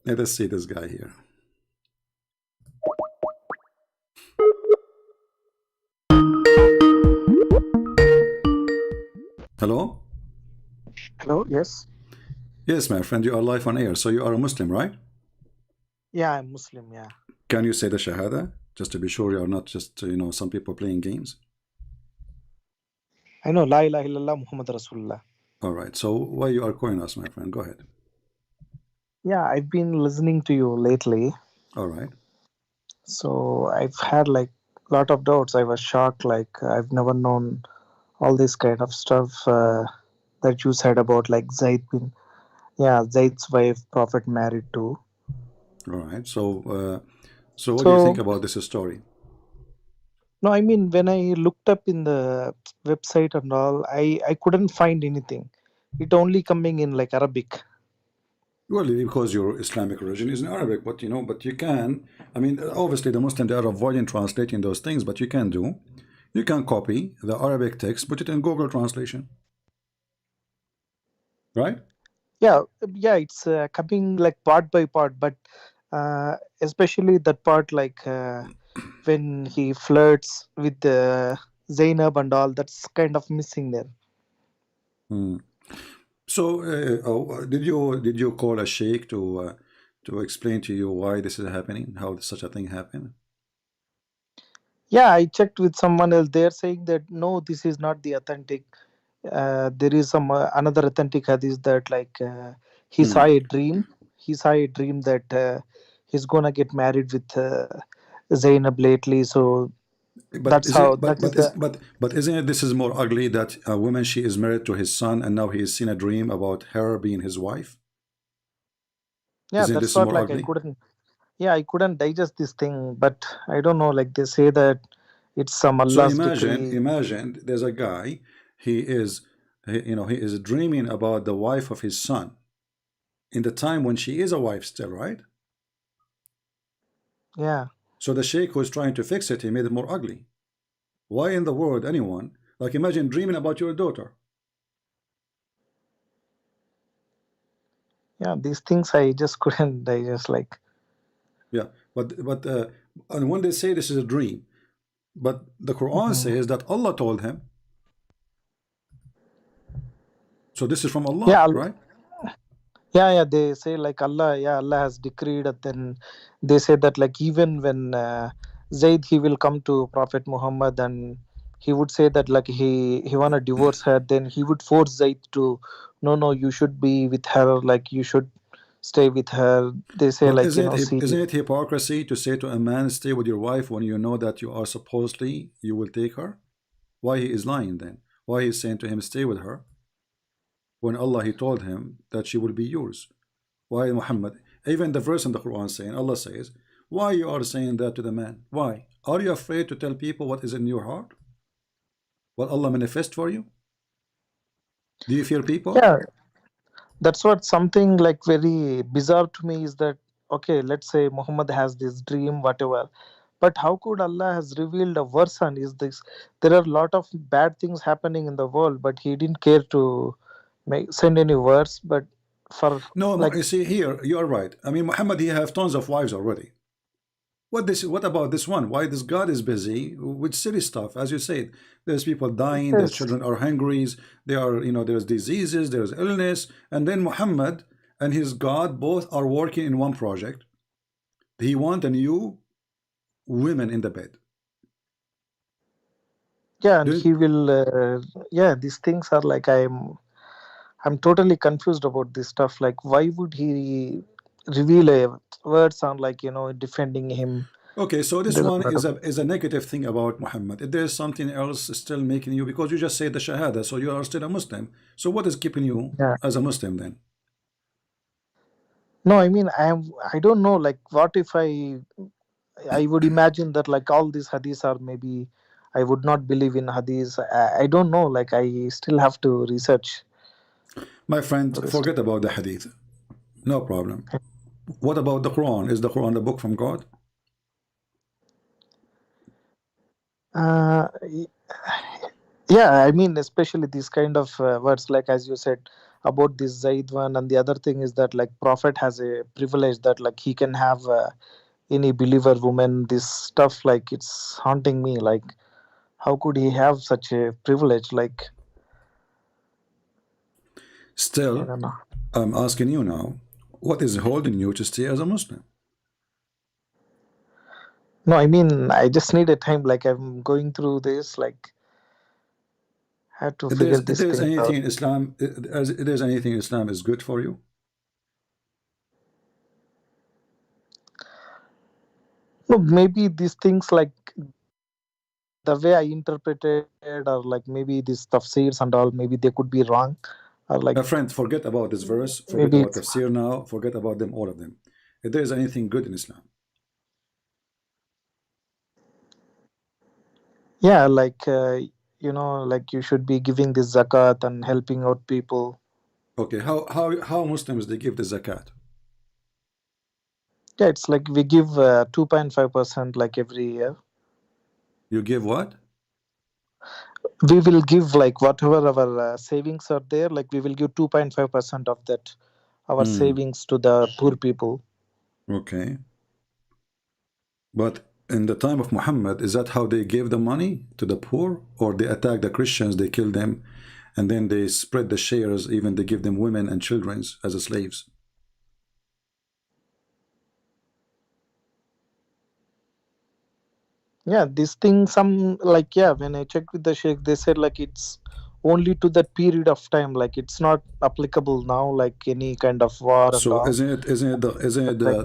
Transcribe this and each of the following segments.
Let us see this guy here. Hello? Hello, yes. Yes, my friend, you are live on air. So you are a Muslim, right? Yeah, I'm Muslim, yeah. Can you say the Shahada? Just to be sure you are not just, some people playing games. I know La ilaha illallah Muhammad Rasulullah. All right. So why you are calling us, my friend? Go ahead. Yeah, I've been listening to you lately. All right. So I've had like a lot of doubts. I was shocked, like I've never known all this kind of stuff that you said about like Zaid's wife, Prophet married to. All right. So what do you think So about this story? no, I mean when I looked up in the website and all, I couldn't find anything. It only coming in like Arabic. Well, because your Islamic religion is in Arabic, but you can. I mean, obviously the Muslims they are avoiding translating those things, but you can copy the Arabic text, put it in Google translation, right? Yeah, it's coming like part by part, but especially that part like when he flirts with Zainab and all, that's kind of missing there. Hmm. So, did you call a sheikh to explain to you why this is happening, how such a thing happened? Yeah, I checked with someone else. They're saying that no, this is not the authentic. There is some another authentic hadith that like he saw Hmm. a dream. He saw a dream that he's gonna get married with Zainab lately. So But that's isn't how it, that is the but isn't it this is more ugly that a woman she is married to his son and now he has seen a dream about her being his wife? yeah. Isn't That's this what more like I ugly? couldn't. Yeah, I couldn't digest this thing, but I don't know. Like they say that it's some So Allah's imagine, decree. imagine there's a guy, he is dreaming about the wife of his son in the time when she is a wife still, right? Yeah, So the sheikh who is trying to fix it, he made it more ugly. Why in the world anyone, like imagine dreaming about your daughter? yeah. These things I just couldn't digest. Like, Yeah, but and when they say this is a dream, but the Quran mhm. says that Allah told him. So this is from yeah, Allah, right? yeah. They say like Allah, yeah, Allah has decreed. And then they say that like even when Zaid he will come to Prophet Muhammad and he would say that like he wanna divorce her, then he would force Zaid to no, you should be with her. Like you should stay with her. They say But like see. isn't it hypocrisy to say to a man, stay with your wife when you know that you are supposedly you will take her? Why he is lying then? Why he is saying to him, stay with her when Allah he told him that she will be yours? Why Muhammad? Even the verse in the Quran saying, Allah says, why you are saying that to the man? Why? Are you afraid to tell people what is in your heart? What Allah manifest for you? Do you fear people? Yeah, that's what something like very bizarre to me is that okay, let's say Muhammad has this dream, whatever. But how could Allah has revealed a verse? Is this there are a lot of bad things happening in the world, but he didn't care to send any verse, but for No, like you see here, you are right. I mean, Muhammad, he have tons of wives already. What about this one? Why this God is busy with silly stuff? As you said, there's people dying, their yes, children are hungry, they are, there's diseases, there's illness, and then Muhammad and his God both are working in one project. He want a new women in the bed. yeah, and Don't he will yeah, these things are like I'm totally confused about this stuff. Like why would he reveal a word sound like defending him? okay, so this There's a one lot of is a negative thing about Muhammad. If there's something else still making you, because you just say the Shahada, so you are still a Muslim. So what is keeping you yeah. as a Muslim then? No, I mean I don't know. Like what if I would imagine that like all these hadiths are maybe I would not believe in hadiths. I don't know. Like I still have to research My friend, for this. forget about the Hadith. No problem. What about the Quran? Is the Quran the book from God? Uh, y- yeah, I mean especially these kind of words like as you said, about this Zaid one. And the other thing is that like Prophet has a privilege that like he can have any believer woman. This stuff like it's haunting me. Like how could he have such a privilege? Like I Still, don't know. I'm asking you now, what is holding you to stay as a Muslim? No, I mean I just need a time. Like I'm going through this. Like have to figure If these there's things anything out. in Islam, if there's anything in Islam is good for you. No, maybe these things like the way I interpreted, or like maybe these tafsirs and all, maybe they could be wrong, or like My friend, forget about this verse, forget maybe about it's tafsir now, forget about them, all of them. If there's anything good in Islam, yeah, like like you should be giving this zakat and helping out people. okay, how Muslims they give the zakat? Yeah, it's like we give 2.5% like every year. You give what? We will give like whatever our savings are there. Like we will give 2.5% of that our Hmm. savings to the poor people. Okay, but in the time of Muhammad, is that how they gave the money to the poor, or they attack the Christians, they kill them, and then they spread the shares, even they give them women and children as slaves? Yeah, this thing some like yeah. When I checked with the sheikh, they said like it's only to that period of time. Like it's not applicable now. Like any kind of war and So all. But like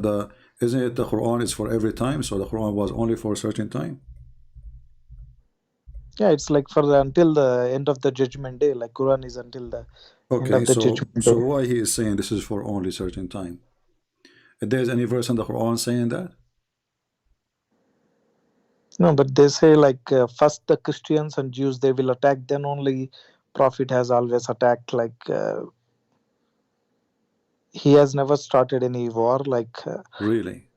isn't it the Quran is for every time? So the Quran was only for a certain time. yeah, it's like for the until the end of the judgment day. Like Quran is until the end Okay, of the so judgment day. why he is saying this is for only certain time? If there's any verse in the Quran saying that? No, but they say like first the Christians and Jews they will attack. Then only Prophet has always attacked. Like he has never started any war. Like Really?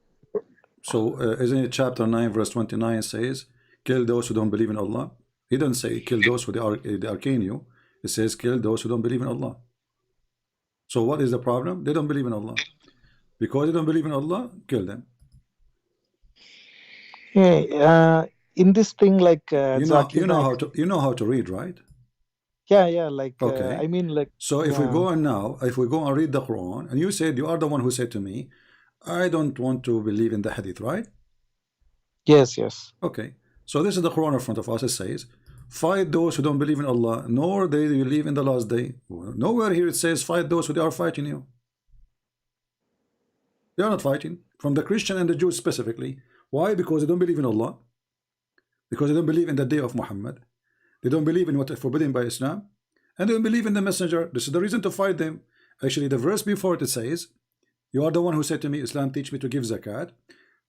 So isn't it chapter 9 verse 29 says, kill those who don't believe in Allah? He doesn't say kill those who they arcane you. It says kill those who don't believe in Allah. So what is the problem? They don't believe in Allah. Because they don't believe in Allah, kill them. yeah, in this thing like You Zakir know Naik. how to read, right? Yeah. Like Okay. I mean like So if we yeah. go on now, if we go and read the Quran, and you said you are the one who said to me, I don't want to believe in the hadith, right? Yes. Yes. Okay. So this is the Quran in front of us. It says, fight those who don't believe in Allah, nor they believe in the last day. Nowhere here it says fight those who are fighting you. They are not fighting. From the Christian and the Jews specifically. Why? Because they don't believe in Allah. Because they don't believe in the day of Muhammad. They don't believe in what is forbidden by Islam. And they don't believe in the messenger. This is the reason to fight them. Actually, the verse before it says, you are the one who said to me, Islam teach me to give zakat.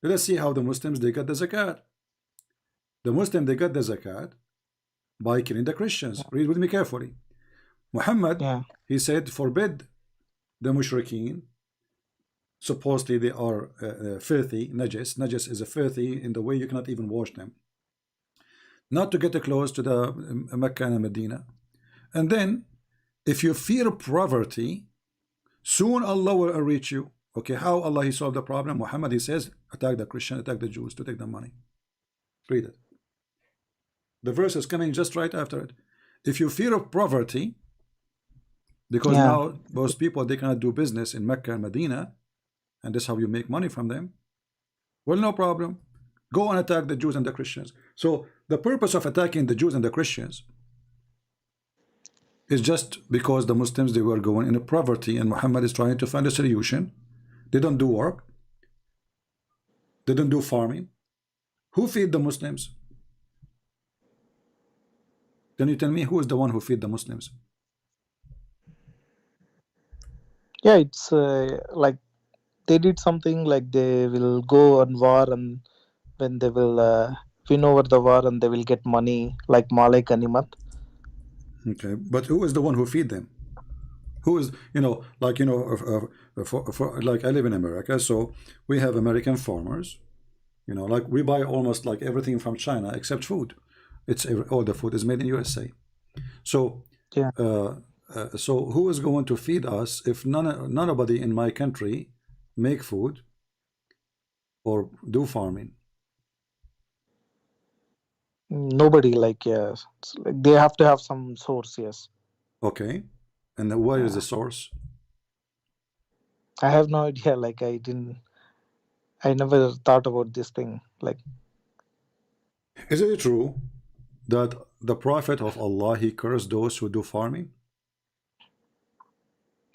Let us see how the Muslims they got the zakat. The Muslim they got the zakat by killing the Christians. Read with me carefully. Muhammad, Yeah. he said, forbid the mushrikeen. Supposedly they are filthy, najis. Najis is a filthy in the way you cannot even wash them. Not to get close to the Mecca and Medina. And then, if you fear poverty, soon Allah will reach you. Okay, how Allah he solved the problem? Muhammad he says, attack the Christian, attack the Jews to take the money. Read it. The verse is coming just right after it. If you fear of poverty, because Yeah. now most people they cannot do business in Mecca and Medina, and this is how you make money from them. Well, no problem. Go and attack the Jews and the Christians. So the purpose of attacking the Jews and the Christians is just because the Muslims they were going in a poverty, and Muhammad is trying to find a solution. They don't do work. They don't do farming. Who feed the Muslims? Can you tell me who is the one who feed the Muslims? Yeah. It's like they did something like they will go on war, and when they will win over the war and they will get money like Malay Ganimat. Okay, but who is the one who feed them? Who is, like, like I live in America, so we have American farmers, like we buy almost like everything from China except food. All the food is made in USA. So Yeah. uh, So who is going to feed us if nobody in my country make food or do farming? Nobody, like, yeah, it's like they have to have some source. Yes, Okay, and then where is the yeah. source? I have no idea. Like, I never thought about this thing. Like, Is it true that the Prophet of Allah, he cursed those who do farming?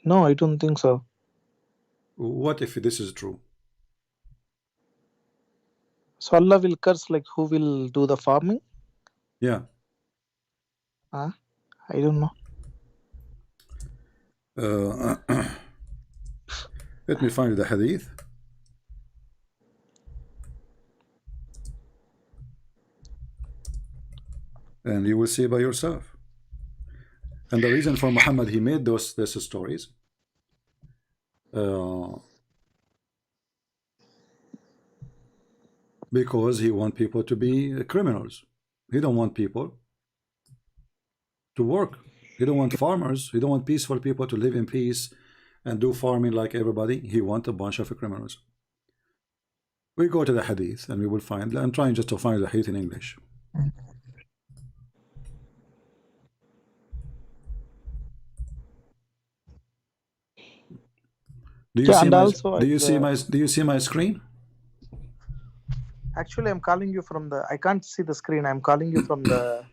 no, I don't think so. What if this is true? So Allah will curse like who will do the farming? Yeah. Huh? I don't know. Let me find the hadith, and you will see by yourself. And the reason for Muhammad he made these stories, uh, because he want people to be criminals. He don't want people to work. He don't want farmers. He don't want peaceful people to live in peace and do farming like everybody. He want a bunch of criminals. We go to the hadith and we will find. I'm trying just to find the hadith in English. Do you Yeah, see and my also do you see my screen? actually I'm calling you from the. I can't see the screen. I'm calling you from the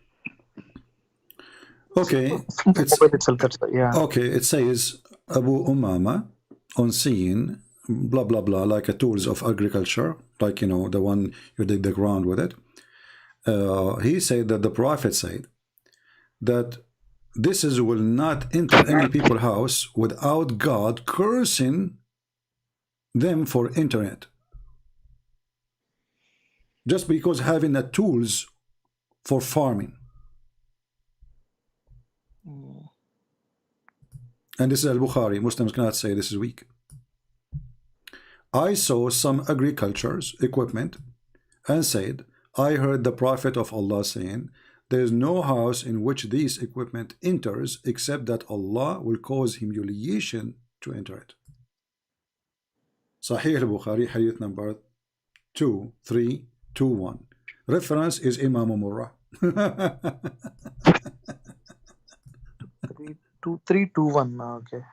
Okay, it's mobile itself. That's yeah. okay. It says Abu Umama on seeing blah blah blah like a tools of agriculture, like you know the one you dig the ground with it. He said that the Prophet said that this is will not enter any people's house without God cursing them for entering it. Just because having the tools for farming. Mm. And this is Al-Bukhari. Muslims cannot say this is weak. I saw some agriculture's equipment and said, I heard the Prophet of Allah saying, there is no house in which this equipment enters except that Allah will cause humiliation to enter it. Sahih al-Bukhari, hadith number 2321. Reference is Imam Murrah. 3, 2, 3, 2, 1. Okay.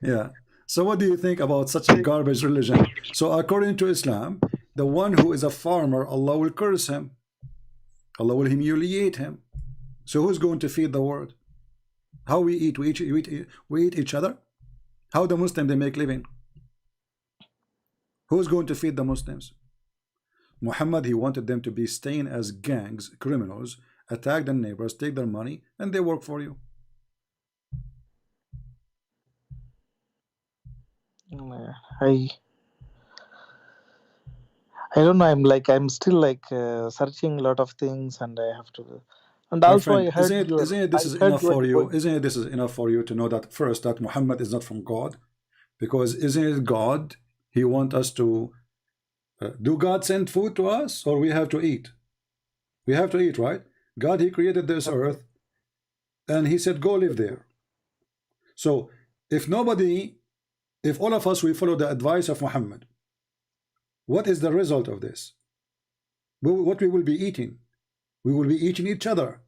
Yeah. So what do you think about such a garbage religion? So according to Islam, the one who is a farmer, Allah will curse him. Allah will humiliate him. So who's going to feed the world? How we eat? We eat each other. How the Muslim they make living? Who's going to feed the Muslims? Muhammad, he wanted them to be staying as gangs, criminals, attack their neighbors, take their money, and they work for you. I don't know. I'm still like searching a lot of things, and I have to. And My also, friend, isn't it this I is heard enough your for you? debate. Isn't it this is enough for you to know that first that Muhammad is not from God? Because isn't it God? He want us to do God send food to us, or we have to eat? We have to eat, right? God, he created this earth and he said, go live there. So if all of us, we follow the advice of Muhammad, what is the result of this? What we will be eating? We will be eating each other.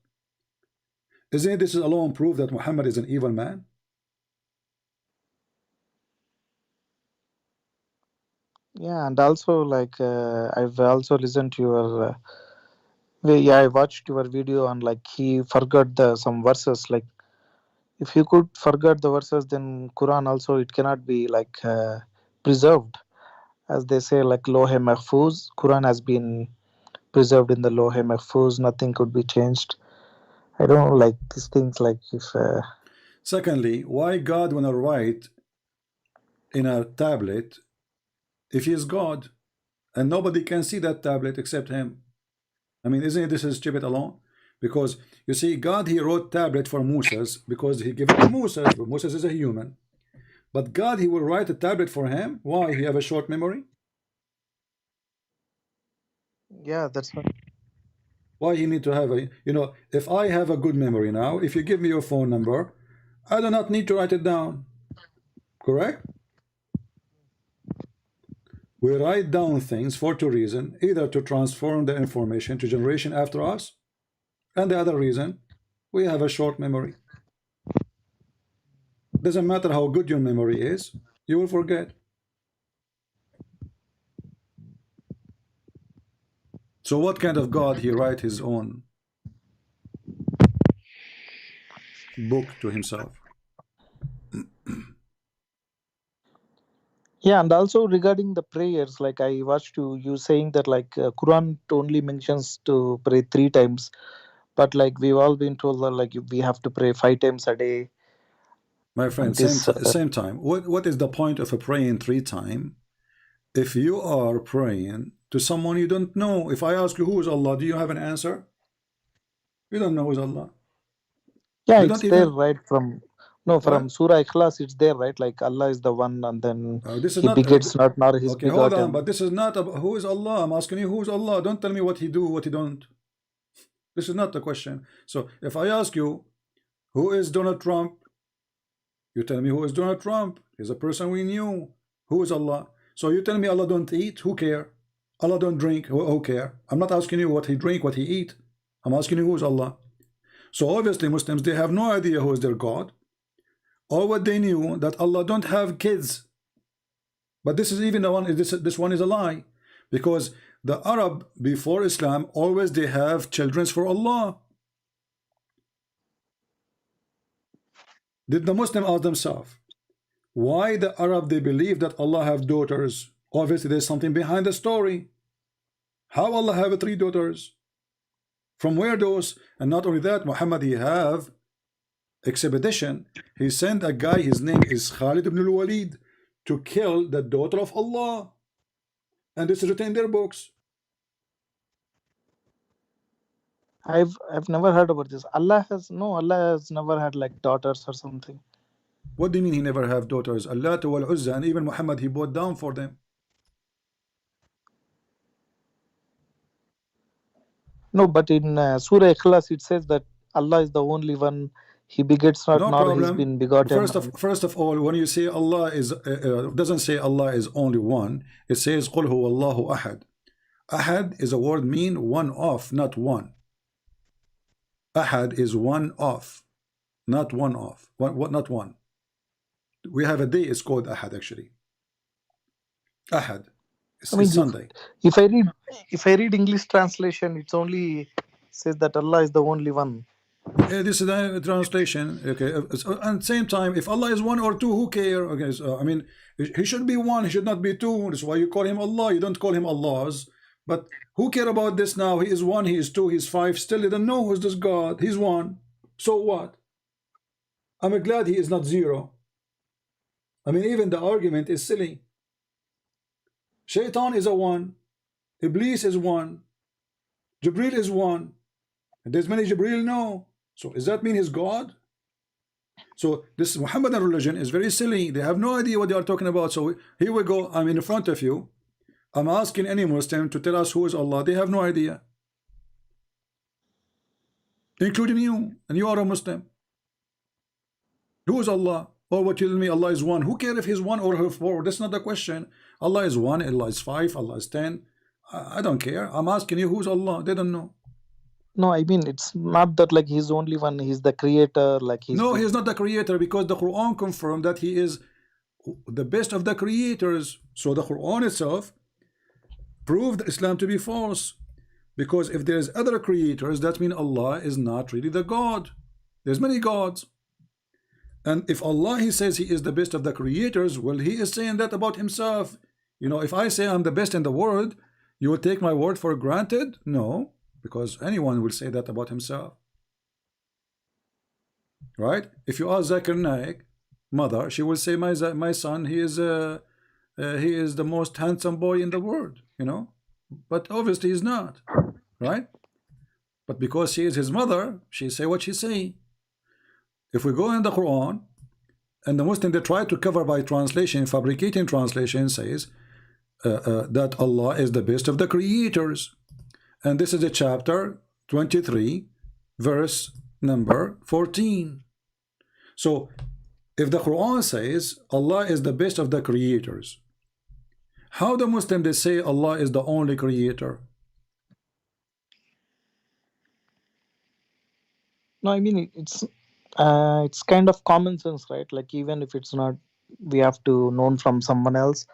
Isn't this alone proof that Muhammad is an evil man? Yeah, and also like I've also listened to your. Yeah, I watched your video on like he forgot the some verses. Like if you could forget the verses, then Quran also it cannot be like preserved, as they say like Lohe Mahfuz. Quran has been preserved in the Lohe Mahfuz. Nothing could be changed. I don't like these things. Like if Secondly, why God wanna write in a tablet if he is God and nobody can see that tablet except him? I mean, isn't this is stupid alone? Because you see, God he wrote tablet for Moses because he gave it to Moses, but Moses is a human. But God he will write a tablet for him. Why? He have a short memory? yeah, that's what. Why he need to have a, you know, if I have a good memory now, if you give me your phone number, I do not need to write it down. Correct? We write down things for two reasons: either to transform the information to generation after us, and the other reason, we have a short memory. Doesn't matter how good your memory is, you will forget. So what kind of God he write his own book to himself? Yeah, and also regarding the prayers, like I watched you saying that like Quran only mentions to pray 3 times, but like we've all been told that like we have to pray 5 times a day. My And friend, this, same time. What is the point of a praying 3 times if you are praying to someone you don't know? If I ask you who is Allah, do you have an answer? You don't know who is Allah. yeah, You it's don't there even right from no from what? Surah Ikhlas. It's there right, like Allah is the one, and then This is He not. begets not, nor His Okay, hold on. But begotten. this is not about who is Allah. I'm asking you who is Allah. Don't tell me what He do, what He don't. This is not the question. So if I ask you who is Donald Trump, you tell me who is Donald Trump. He's a person we knew. Who is Allah? So you tell me Allah don't eat. Who care? Allah don't drink. Who care? I'm not asking you what he drink, what he eat. I'm asking you who is Allah. So obviously Muslims, they have no idea who is their God. Or what they knew that Allah don't have kids. But this is even the one. This one is a lie, because the Arab before Islam always they have children for Allah. Did the Muslim ask themselves why the Arab they believe that Allah have daughters? Obviously there's something behind the story. How Allah have 3 daughters? From where those? And not only that, Muhammad he have expedition. He sent a guy, his name is Khalid ibn al-Walid, to kill the daughter of Allah. And this is written in their books. I've never heard about this. Allah has never had like daughters or something. What do you mean he never have daughters? Allah wal Uzza, and even Muhammad he bowed down for them. No, but in Surah Ikhlas it says that Allah is the only one. He begets not, No nor He's problem. been begotten. First of all, when you say Allah is doesn't say Allah is only one. It says قل هو الله أحد. Ahad is a word mean one of, not one. Ahad is one of, not one of. What? Not one. We have a day. It's called Ahad actually. Ahad. I mean, It's Sunday. if I read English translation, it's only says that Allah is the only one. This is the translation. Okay, and same time, if Allah is one or two, who care? Okay, so, I mean, he should be one. He should not be two. That's why you call him Allah. You don't call him Allahs. But who care about this now? He is one. He is two. He is five. Still, they don't know who's this God. He's one. So what? I'm glad he is not zero. I mean, even the argument is silly. Shaitan is a one. Iblis is one. Jibril is one. And there's many Jibril no. So does that mean he's God? So this Muhammadan religion is very silly. They have no idea what they are talking about. So here we go. I'm in front of you. I'm asking any Muslim to tell us who is Allah. They have no idea, including you, and you are a Muslim. Who is Allah? Or what you tell me Allah is one? Who cares if he's one or four? That's not the question. Allah is one, Allah is five, Allah is 10. I don't care. I'm asking you who's Allah. They don't know. No, I mean it's not that like He's only one. He's the creator. Like No, he is not the creator, because the Quran confirmed that he is the best of the creators. So the Quran itself proved Islam to be false, because if there's other creators, that means Allah is not really the God. There's many gods. And if Allah he says he is the best of the creators, well, he is saying that about himself. You know, if I say I'm the best in the world, you will take my word for granted? No, because anyone will say that about himself. Right? If you ask Zakir Naik mother, she will say my son he is the most handsome boy in the world, you know, but obviously he's not, right? But because she is his mother, she say what she say. If we go in the Quran, and the Muslim they try to cover by translation, fabricating translation, says that Allah is the best of the creators, and this is a chapter 23 verse number 14. So if the Quran says Allah is the best of the creators, how the Muslim they say Allah is the only creator? No, I mean it's kind of common sense, right? Like even if it's not, we have to known from someone else,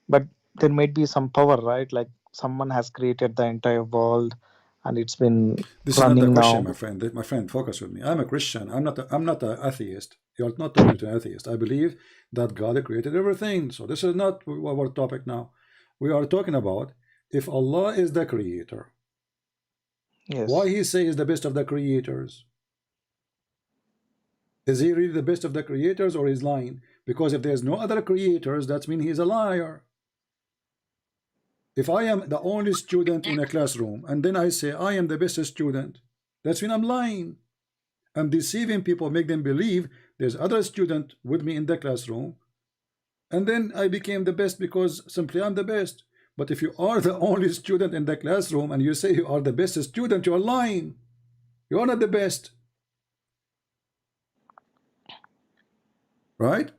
but there might be some power, right? Like someone has created the entire world, and it's been This is not the running question, now. my friend. My friend, focus with me. I'm a Christian. I'm not an atheist. You're not talking to an atheist. I believe that God created everything. So this is not our topic now. We are talking about if Allah is the creator, why Yes. he say is the best of the creators? Is he really the best of the creators, or is lying? Because if there's no other creators, that means he's a liar. If I am the only student in a classroom and then I say I am the best student, that's when I'm lying. I'm deceiving people, make them believe there's other student with me in the classroom, and then I became the best because simply I'm the best. But if you are the only student in the classroom and you say you are the best student, you are lying. You are not the best, right?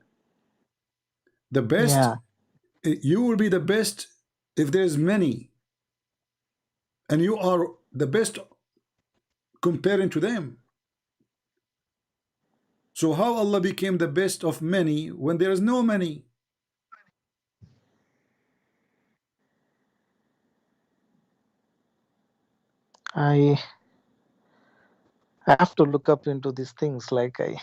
The best, Yeah. you will be the best if there's many, and you are the best comparing to them. So how Allah became the best of many when there is no many? I I have to look up into these things. Like I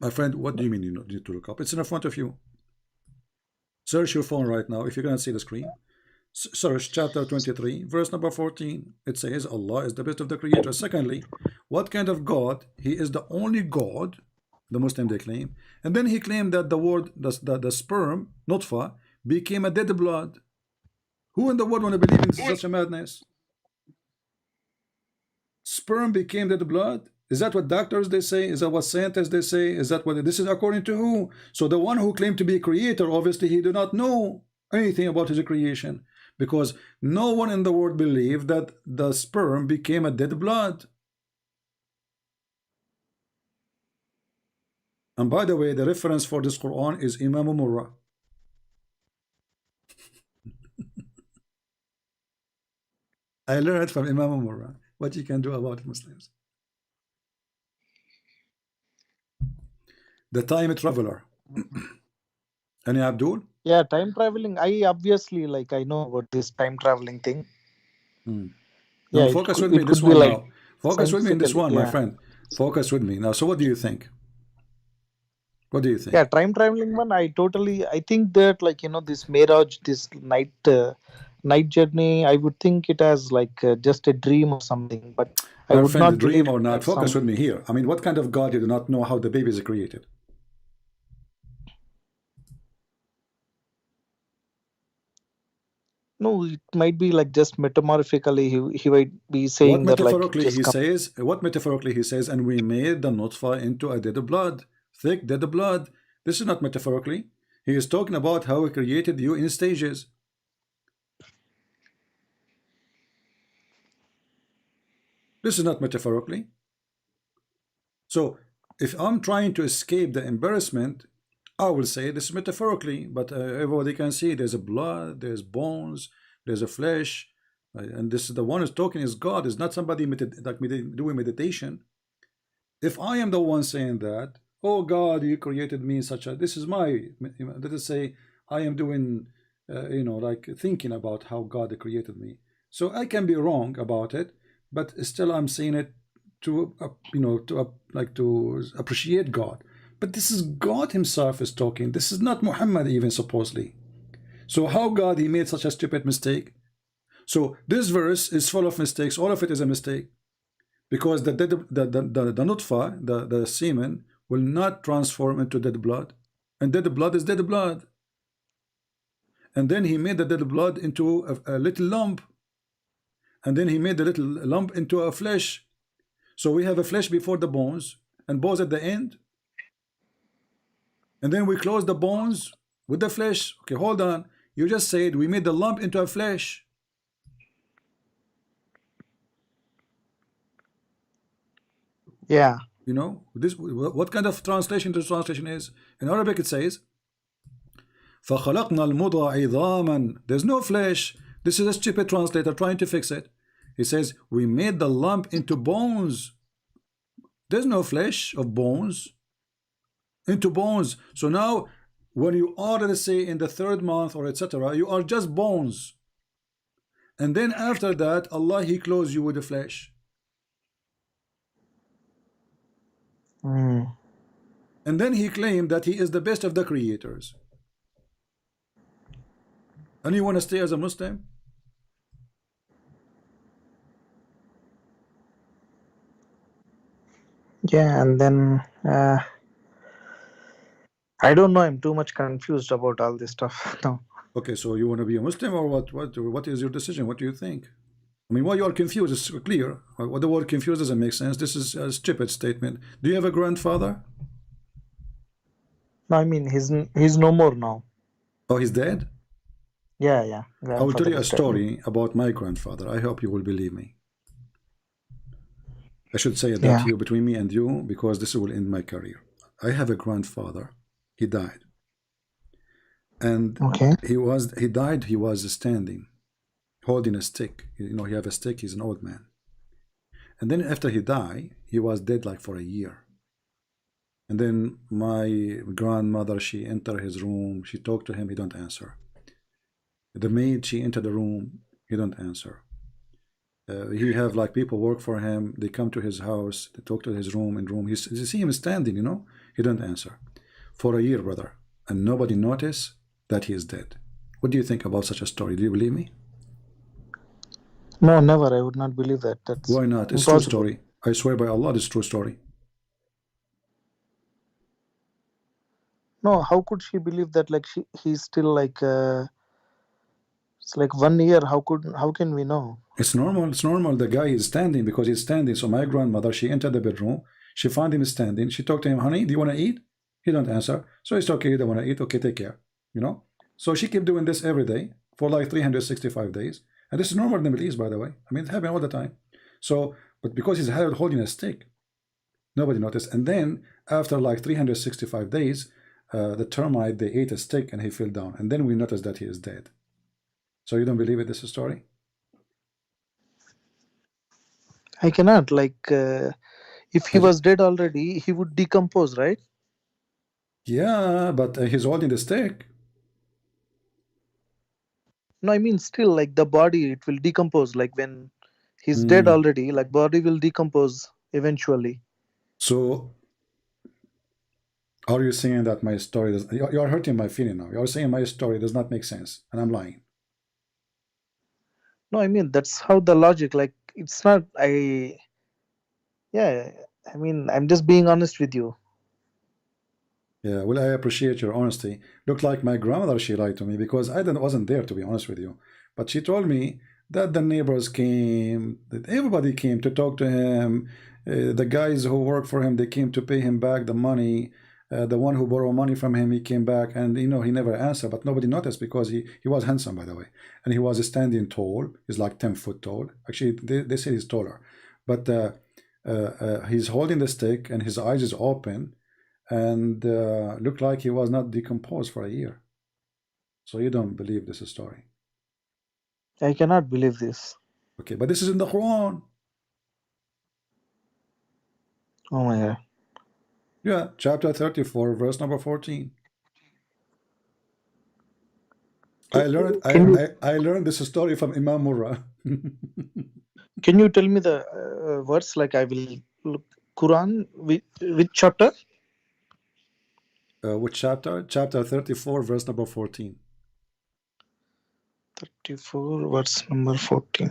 My friend, what do you mean you need to look up? It's in front of you. Search your phone right now if you cannot see the screen. Search chapter 23, verse number 14. It says Allah is the best of the creators. Secondly, what kind of God? He is the only God, the Muslim they claim. And then he claimed that the word, the sperm, nutfa, became a dead blood. Who in the world want to believe in such a madness? Sperm became dead blood? Is that what doctors they say? Is that what scientists they say? Is that what this is according to who? So the one who claimed to be a creator, obviously he did not know anything about his creation, because no one in the world believed that the sperm became a dead blood. And by the way, the reference for this Quran is Imam Murrah. I learned it from Imam Murrah what you can do about Muslims. The time traveler. Any Abdul? Yeah, time traveling. I obviously like I know about this time traveling thing. Now Yeah, focus with me it this could be one like now. Focus with me in this scientifically. one, my Yeah. friend. Focus with me. Now, so what do you think? What do you Yeah, think? time traveling one. I think that like this mirage, this night journey. I would think it as like just a dream or something, but I My would friend, not dream believe or not, that focus some. with me here. I mean, what kind of God you do not know how the baby is created? No, it might be like just metamorphically. He might be What saying that like metaphorically just he come. says, and we made the nutfa into a dead blood, thick dead blood. This is not metaphorically. He is talking about how he created you in stages. This is not metaphorically. So if I'm trying to escape the embarrassment, I will say this metaphorically, but everybody can see there's a blood, there's bones, there's a flesh, and this is the one who's talking is God, is not somebody doing meditation. If I am the one saying that, oh God, you created me in such a, this is my, let us say, I am doing, like thinking about how God created me. So I can be wrong about it, but still I'm saying it to, like to appreciate God. But this is God Himself is talking. This is not Muhammad even supposedly. So how God He made such a stupid mistake? So this verse is full of mistakes. All of it is a mistake, because the nutfa, the semen, will not transform into dead blood, and dead blood is dead blood. And then he made the dead blood into a little lump, and then he made the little lump into a flesh. So we have a flesh before the bones and bones at the end, and then we close the bones with the flesh. Okay, hold on. You just said we made the lump into a flesh. Yeah. You know, this what kind of translation this translation is? In Arabic it says فَخَلَقْنَا الْمُضْغَ عِظَامًا. There's no flesh. This is a stupid translator trying to fix it. He says we made the lump into bones. There's no flesh of bones. Into bones. So now when you are, let's say, in the third month or etc., you are just bones. And then after that, Allah, He clothes you with the flesh. Mm. And then He claimed that He is the best of the creators. And you want to stay as a Muslim? Yeah, and then I don't know. I'm too much confused about all this stuff now. Okay, so you want to be a Muslim or what? What is your decision? What do you think? I mean, why you are confused is clear. What the word confused doesn't make sense. This is a stupid statement. Do you have a grandfather? No, I mean he's no more now. Oh, he's dead? Yeah, yeah. I will tell Grandfather you a is dead. story about my grandfather. I hope you will believe me. I should say that Yeah. here between me and you because this will end my career. I have a grandfather. He died. And Okay. he died, he was standing, holding a stick. You know, he have a stick, he's an old man. And then after he died, he was dead like for a year. And then my grandmother, she entered his room, she talked to him, he don't answer. The maid, she entered the room, he don't answer. He have like people work for him, they come to his house, they talk to his room and room. You see him standing, you know, he don't answer. For a year, brother, and nobody noticed that he is dead. What do you think about such a story? Do you believe me? No, never. I would not believe that. That's Why not? It's true impossible. story. I swear by Allah, it's true story. No, how could she believe that? Like he's still like it's like 1 year. How can we know? It's normal. It's normal. The guy is standing because he's standing. So my grandmother, she entered the bedroom. She found him standing. She talked to him, honey, do you want to eat? He don't answer. So it's okay. You don't want to eat. Okay, take care. You know. So she kept doing this every day for like 365 days. And this is normal in the Middle East, by the way. I mean, it happened all the time. So, but because he's holding a stick, nobody noticed. And then after like 365 days, the termite, they ate a stick and he fell down. And then we noticed that he is dead. So you don't believe it? This is a story? I cannot. Like if he I ju- was dead already, he would decompose, right? yeah, but he's holding the stick. No, I mean still like the body, it will decompose. Like when he's dead Hmm. already, like body will decompose eventually. So are you saying that my story does, you are hurting my feeling now? You are saying my story does not make sense and I'm lying. No, I mean that's how the logic. Like it's not. Yeah. I mean I'm just being honest with you. Yeah, well, I appreciate your honesty. Looked like my grandmother, she lied to me because I wasn't there, to be honest with you. But she told me that the neighbors came, that everybody came to talk to him. The guys who work for him, they came to pay him back the money. The one who borrowed money from him, he came back and, you know, he never answered, but nobody noticed because he was handsome, by the way. And he was standing tall. He's like 10 foot tall. Actually, they say he's taller. But he's holding the stick and his eyes is open and looked like he was not decomposed for a year. So you don't believe this story. I cannot believe this. Okay, but this is in the Quran. Oh my god. Yeah, chapter 34, verse number 14. I Ca- learned Can you I learned this story from Imam Murrah. tell me the words? Like I will look Quran which chapter? Which chapter? Chapter 34, verse number 14. 34 verse number 14.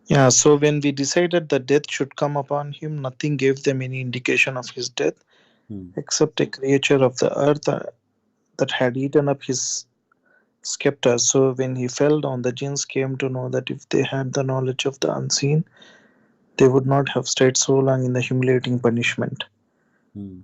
Yeah, so when we decided that death should come upon him, nothing gave them any indication of his death Hmm. except a creature of the earth that had eaten up his scepter. So when he fell down, the jinns came to know that if they had the knowledge of the unseen, they would not have stayed so long in the humiliating punishment. Hmm.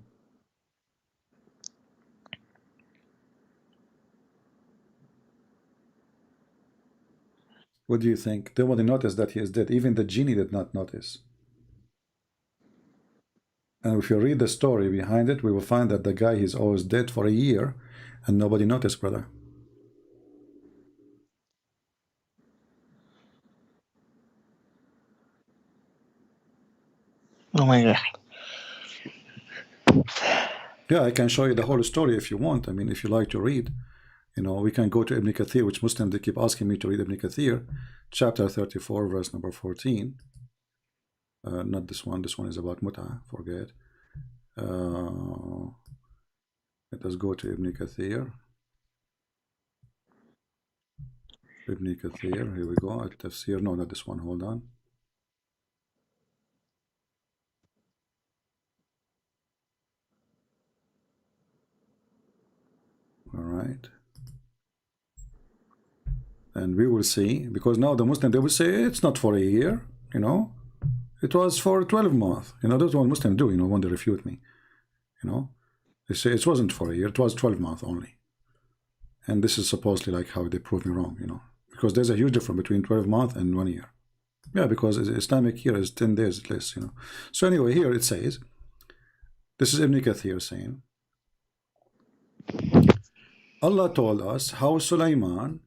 What do you think? Nobody noticed that he is dead. Even the genie did not notice. And if you read the story behind it, we will find that the guy is always dead for a year and nobody noticed, brother. Oh my God. Yeah, I can show you the whole story if you want. I mean, if you like to read, you know, we can go to Ibn Kathir, which Muslims, they keep asking me to read Ibn Kathir, chapter 34, verse number 14. Not this one. This one is about Mut'ah. Forget. Let us go to Ibn Kathir. Ibn Kathir, here we go. At Tafsir. No, not this one. Hold on. All right. And we will see, because now the Muslim, they will say it's not for a year, you know, it was for 12 months. You know, that's what Muslims do, you know, when they refute me. You know, they say it wasn't for a year, it was 12 months only. And this is supposedly like how they prove me wrong, you know, because there's a huge difference between 12 months and 1 year. Yeah, because Islamic year is 10 days at least, you know. So anyway, here it says, this is Ibn Kathir saying, Allah told us how Sulaiman,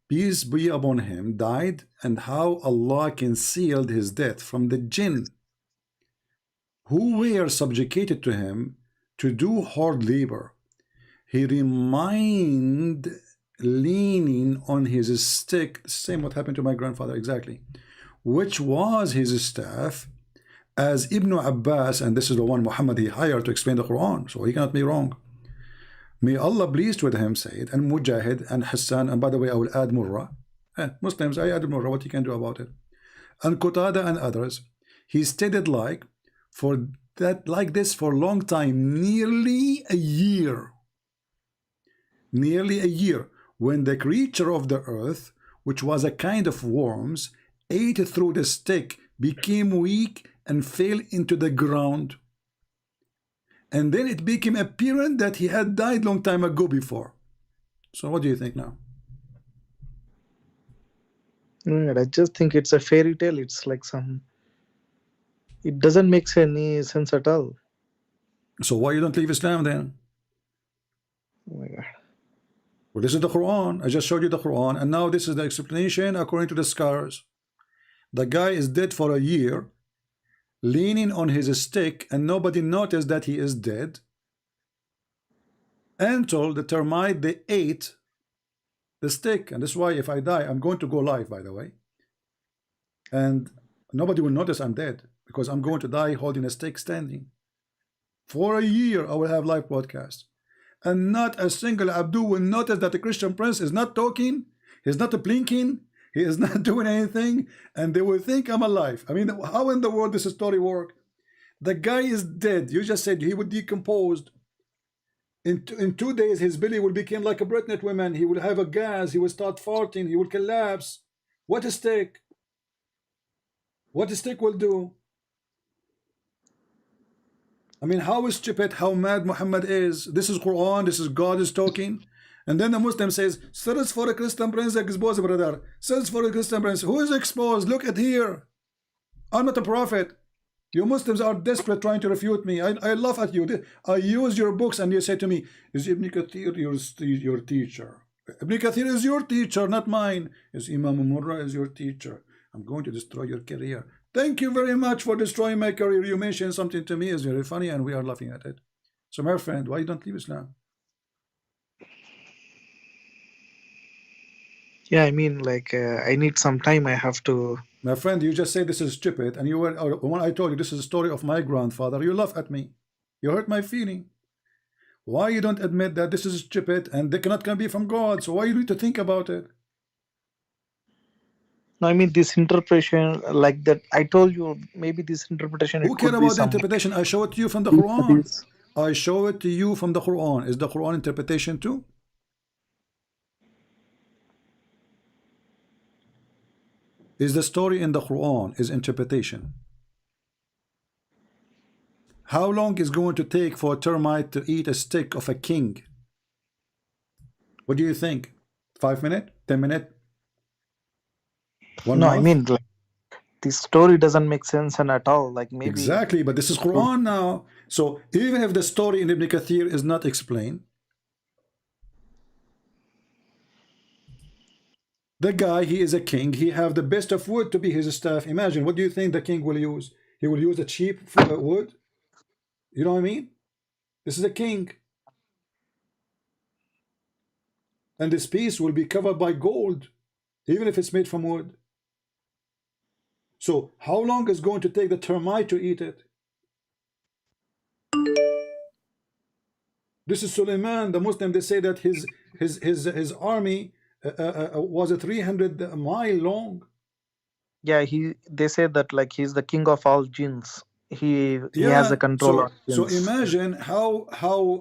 peace be upon him, died, and how Allah concealed his death from the jinn who were subjugated to him to do hard labor. He remained leaning on his stick, same what happened to my grandfather exactly, which was his staff, as Ibn Abbas, and this is the one Muhammad he hired to explain the Quran, so he cannot be wrong. May Allah pleased with him, said, and Mujahid and Hassan, and by the way, I will add Murrah. Muslims, I added Murrah, what you can do about it? And Qatada and others. He stated like this for a long time, nearly a year. Nearly a year, when the creature of the earth, which was a kind of worms, ate through the stick, became weak, and fell into the ground. And then it became apparent that he had died long time ago before. So what do you think now? I just think it's a fairy tale. It's like some... It doesn't make any sense at all. So why you don't leave Islam then? Oh my God. Well, this is the Quran. I just showed you the Quran, and now this is the explanation according to the scholars. The guy is dead for a year, leaning on his stick, and nobody noticed that he is dead, until the termite, they ate the stick. And that's why if I die, I'm going to go live, by the way, and nobody will notice I'm dead, because I'm going to die holding a stick standing. For a year I will have live broadcast, and not a single Abdu will notice that the Christian prince is not talking, he's not blinking, he is not doing anything, and they will think I'm alive. I mean, how in the world does this story work? The guy is dead. You just said he would decompose. In 2 days, his belly will become like a pregnant woman. He will have a gas. He will start farting. He will collapse. What a stick! What a stick will do? I mean, how stupid, how mad Muhammad is. This is Quran. This is God is talking. And then the Muslim says, search for a Christian prince exposed, brother. Search for a Christian prince. Who is exposed? Look at here. I'm not a prophet. You Muslims are desperate trying to refute me. I laugh at you. I use your books and you say to me, is Ibn Kathir your teacher? Ibn Kathir is your teacher, not mine. Is Imam Murrah is your teacher? I'm going to destroy your career. Thank you very much for destroying my career. You mentioned something to me is very funny and we are laughing at it. So my friend, why you don't leave Islam? Yeah, I mean, like, I need some time. I have to... My friend, you just say this is stupid, and you were when I told you this is a story of my grandfather, you laugh at me. You hurt my feeling. Why you don't admit that this is stupid and they cannot be from God? So why you need to think about it? No, I mean, this interpretation, like that, I told you, maybe this interpretation, Who it care could be about the some... interpretation? I show it to you from the deep Quran. studies. I show it to you from the Quran. Is the Quran interpretation too? Is the story in the Quran is interpretation? How long is going to take for a termite to eat a stick of a king? What do you think? 5 minutes? 10 minutes? One No, I month? mean, like, this story doesn't make sense and at all. Like maybe. Exactly, but this is Quran now. So even if the story in Ibn Kathir is not explained, the guy, he is a king. He have the best of wood to be his staff. Imagine, what do you think the king will use? He will use a cheap wood. You know what I mean? This is a king, and this piece will be covered by gold, even if it's made from wood. So how long is going to take the termite to eat it? This is Suleiman, the Muslim. They say that his army was a 300-mile long. Yeah, they say that like he's the king of all jinns. He has a Yeah. control So of so jinns. imagine how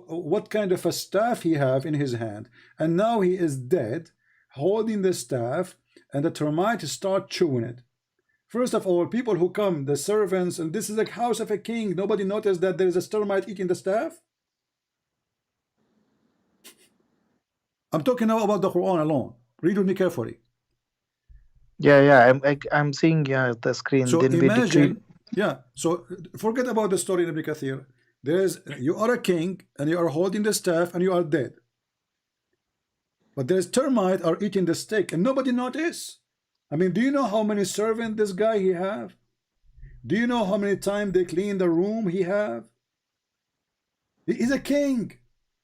what kind of a staff he have in his hand, and now he is dead, holding the staff, and the termites start chewing it. First of all, people who come, the servants, and this is a house of a king. Nobody noticed that there is a termite eating the staff. I'm talking now about the Quran alone. Read with me carefully. Yeah. I'm seeing the screen. So Then they decreed. imagine, yeah. So forget about the story in Ibn Kathir. You are a king and you are holding the staff and you are dead. But there's termite are eating the stick and nobody notice. I mean, do you know how many servants this guy he have? Do you know how many times they clean the room he have? He's a king.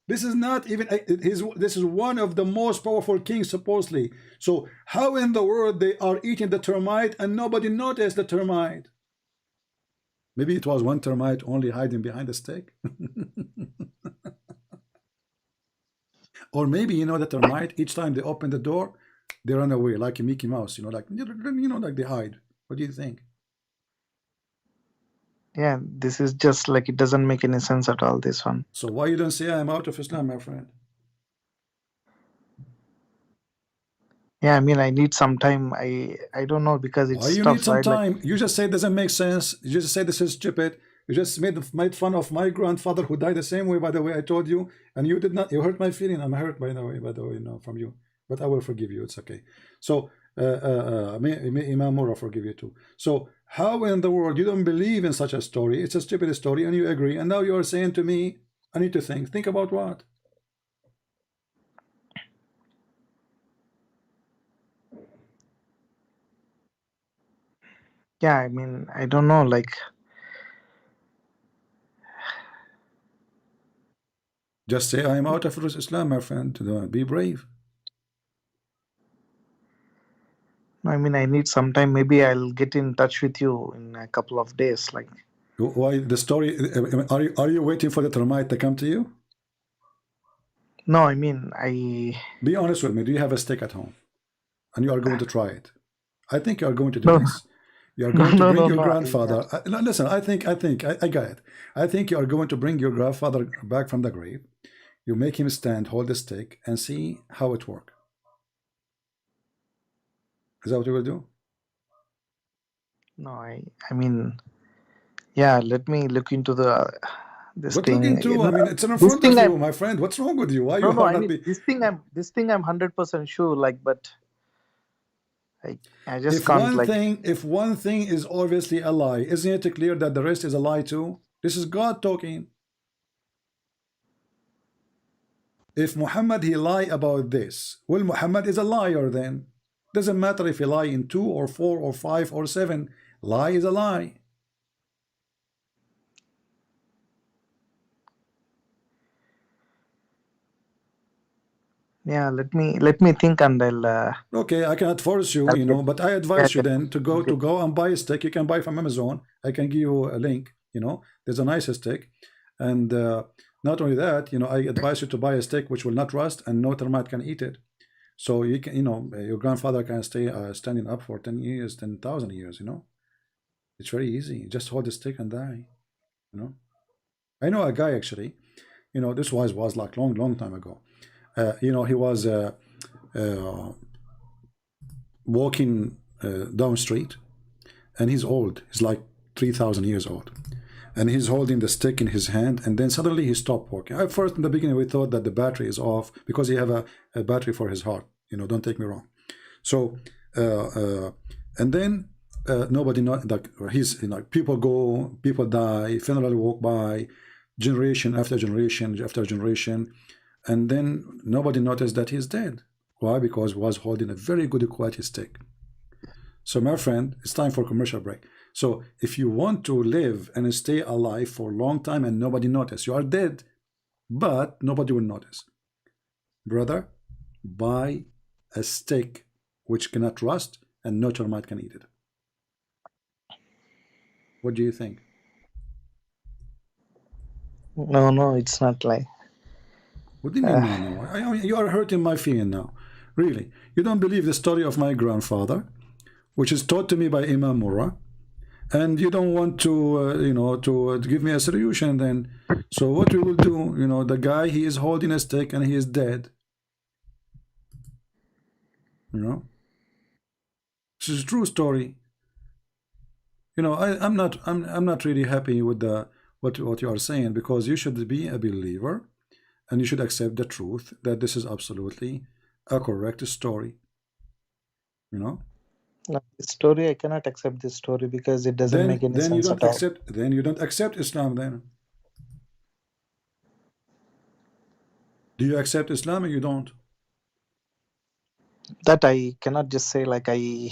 This is not even this is one of the most powerful kings supposedly. So how in the world they are eating the termite and nobody noticed the termite? Maybe it was one termite only hiding behind the stick. Or maybe, you know, the termite, each time they open the door, they run away like a Mickey Mouse, you know, like they hide. What do you think? Yeah, this is just like it doesn't make any sense at all. This one. So why you don't say I'm out of Islam, my friend? Yeah, I mean, I need some time. I don't know because Why it's you need tough, some right? Like, time? You just say it doesn't make sense. You just say this is stupid. You just made fun of my grandfather who died the same way, by the way, I told you, and you did not. You hurt my feeling. I'm hurt by the way, you know, from you. But I will forgive you. It's okay. So may Imam Mura forgive you too. So how in the world you don't believe in such a story? It's a stupid story, and you agree. And now you are saying to me, I need to think. Think about what? yeah, I mean, I don't know. Like, Just say I am out of Islam, my friend. Be brave. I mean, I need some time. Maybe I'll get in touch with you in a couple of days. Like, Why the story? Are you waiting for the termite to come to you? no, I mean, I Be honest with me. Do you have a stick at home? And you are going to try it. I think you are going to do no, this. You are no, going to no, bring no, your no. grandfather. No, listen, I got it. I think you are going to bring your grandfather back from the grave. You make him stand, hold the stick, and see how it works. Is that what you will do? No, I mean, yeah. Let me look into this What look thing. into? I mean, it's in This front of thing, you, my friend. What's wrong with you? Why you no. are I not mean, be? this thing. I'm 100% sure. Like, but I just If can't. one Like, thing, if one thing is obviously a lie, isn't it clear that the rest is a lie too? This is God talking. If Muhammad he lie about this, well, Muhammad is a liar then. Doesn't matter if he lie in 2 or 4 or 5 or 7. Lie is a lie. yeah. Let me think, and Okay, I cannot force you, I'll you get. know, but I Yeah, advise you yeah, then I'll to get. go and buy a stick. You can buy from Amazon. I can give you a link, you know. There's a nice stick. And not only that, you know, I advise you to buy a stick which will not rust and no termite can eat it. So you can, you know, your grandfather can stay standing up for 10 years, 10,000 years, you know. It's very easy. Just hold the stick and die, you know. I know a guy actually, you know, this was like long time ago. You know, he was uh, walking down street, and he's old. He's like 3,000 years old, and he's holding the stick in his hand. And then suddenly he stopped walking. At first, in the beginning, we thought that the battery is off because he have a battery for his heart. You know, don't take me wrong. So And then nobody know, like he's, you know, people go, people die, funeral walk by, generation after generation after generation, and then nobody noticed that he's dead. Why? Because he was holding a very good quality stick. So my friend, it's time for commercial break. So if you want to live and stay alive for a long time and nobody notice, you are dead, but nobody will notice. Brother, buy a stick which cannot rust and no termite can eat it. What do you think? No, it's not like. What do you mean, Uh, no, no? I mean, you are hurting my feeling now. Really. You don't believe the story of my grandfather, which is taught to me by Imam Murrah, and you don't want to, you know, to give me a solution then. So what we will do, you know, the guy, he is holding a stick and he is dead. You know, this is a true story. You know, I'm not really happy with the what you are saying, because you should be a believer and you should accept the truth that this is absolutely a correct story. You know, no, this story, I cannot accept this story because it doesn't make any then you sense don't at all. accept, then you don't accept Islam. Then do you accept Islam or you don't? That I cannot just say like I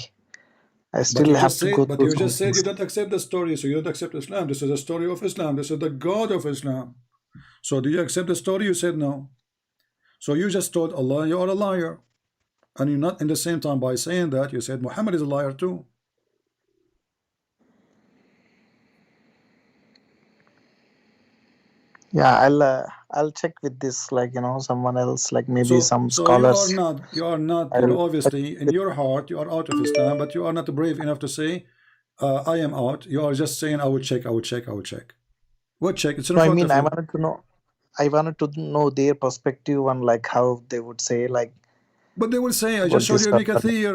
But still you just have to go said, but through you some just said you things. don't accept the story, so you don't accept Islam. This is a story of Islam. This is the God of Islam. So do you accept the story? You said no. So you just told Allah you are a liar. And you're not, in the same time, by saying that, you said Muhammad is a liar too. Yeah, I'll check with this, like, someone else, like maybe So some so scholars. you are not, you I'll know, obviously in your heart you are out of Islam, but you are not brave enough to say I am out. You are just saying I will check, I will check, I will check. What check? It's in no, I front mean of I you. wanted to know. I wanted to know their perspective on like how they would say like But they will say, I just about showed this you Ibn concept. Kathir.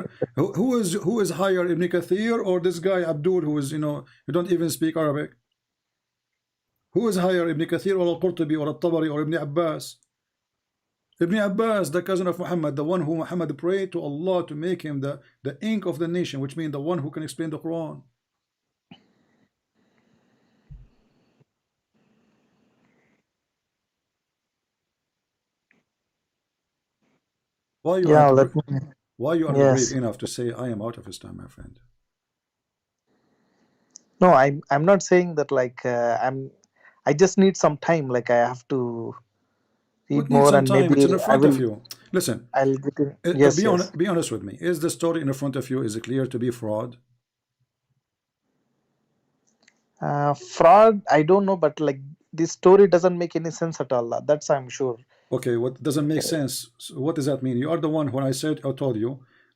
Who is higher, Ibn Kathir or this guy Abdul, who is, you know, you don't even speak Arabic? Who is higher, Ibn Kathir or Al-Qurtubi or Al-Tabari or Ibn Abbas? Ibn Abbas, the cousin of Muhammad, the one who Muhammad prayed to Allah to make him the ink of the nation, which means the one who can explain the Quran. Why you are Yeah, not let me. why you are not brave Yes. enough to say I am out of Islam, my friend? No, I'm not saying that like I just need some time. Like I have to read What needs more some and time? It's maybe in front of you. Listen, I'll get in. Yes, yes. be honest with me. Is the story in front of you? Is it clear to be fraud? Fraud, I don't know, but like this story doesn't make any sense at all. That's I'm sure. Okay, what doesn't make sense? So what does that mean? You are the one, when I said, I told you,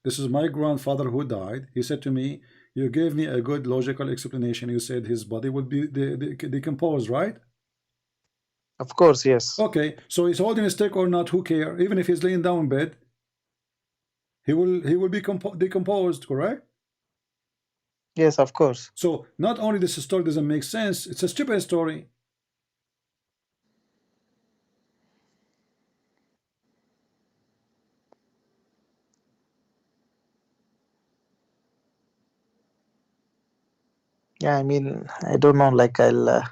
this is my grandfather who died. He said to me, you gave me a good logical explanation. You said his body would be decomposed, right? Of course, yes. Okay, so he's holding a stick or not, who care? Even if he's laying down in bed, he will be decomposed, correct? Yes, of course. So not only this story doesn't make sense, it's a stupid story. Yeah, I mean, I don't know. Like I'll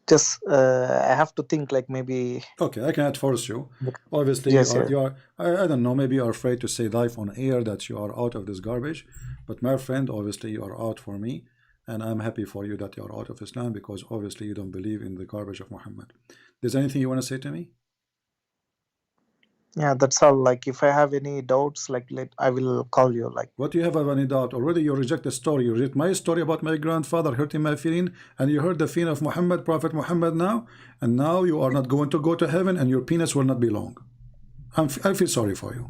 just I have to think. Like maybe. Okay, I cannot force you. Obviously, Yes, yes. you are I don't know, maybe you are afraid to say live on air that you are out of this garbage. But my friend, obviously you are out for me, and I'm happy for you that you are out of Islam, because obviously you don't believe in the garbage of Muhammad. There's anything you want to say to me? Yeah, that's all. Like if I have any doubts, like I will call you. Like What do you have any doubt? Already you reject the story. You reject my story about my grandfather hurting my feeling, and you heard the feeling of Muhammad, Prophet Muhammad now, and now you are not going to go to heaven, and your penis will not be long. I feel sorry for you.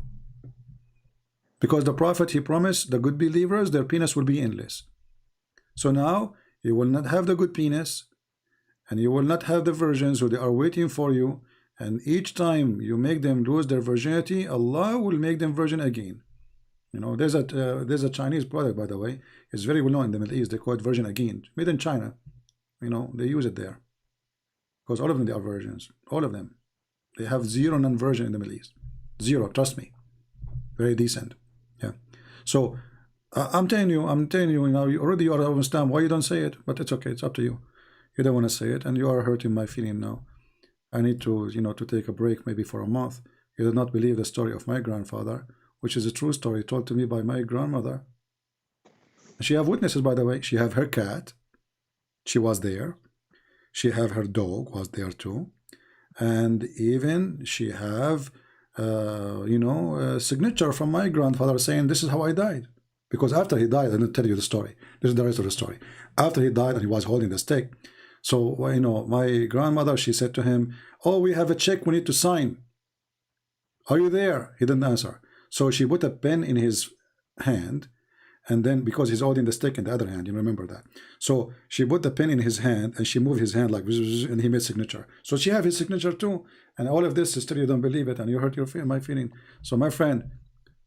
Because the Prophet, he promised the good believers their penis will be endless. So now you will not have the good penis, and you will not have the virgins who they are waiting for you. And each time you make them lose their virginity, Allah will make them virgin again. You know, there's a Chinese product, by the way. It's very well known in the Middle East. They call it virgin again, made in China. You know, they use it there because all of them, they are virgins. All of them. They have zero non-virgin in the Middle East. Zero. Trust me. Very decent. Yeah. So I'm telling you now. You already are understand why you don't say it, but it's okay. It's up to you. You don't want to say it, and you are hurting my feeling now. I need to, to take a break maybe for a month. You do not believe the story of my grandfather, which is a true story told to me by my grandmother. She have witnesses, by the way. She have her cat. She was there. She have her dog was there too, and even she have, a signature from my grandfather saying this is how I died. Because after he died, I didn't tell you the story. This is the rest of the story. After he died and he was holding the stick, so my grandmother, she said to him, "Oh, we have a check we need to sign. Are you there?" He didn't answer. So she put a pen in his hand, and then because he's holding the stick in the other hand, you remember that. So she put the pen in his hand and she moved his hand like, and he made signature. So she have his signature too. And all of this, sister, you don't believe it, and you hurt my feeling. So my friend,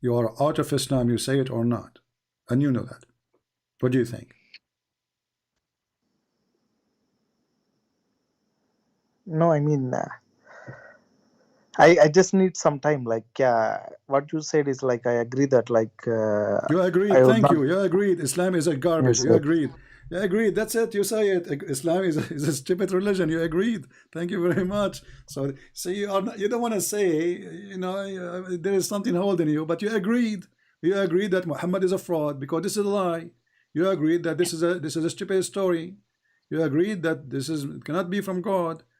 you are out of Islam, you say it or not, and you know that. What do you think? No, I mean, I just need some time. Like, yeah, what you said is like I agree that like You I agreed. would Thank not. you. You agreed. Islam is a garbage. Yes, You yes. agreed. You agreed. That's it. You say it. Islam is a stupid religion. You agreed. Thank you very much. So you are not, you don't want to say, there is something holding you, but you agreed. You agreed that Muhammad is a fraud because this is a lie. You agreed that this is a stupid story. You agreed that this is cannot be from God.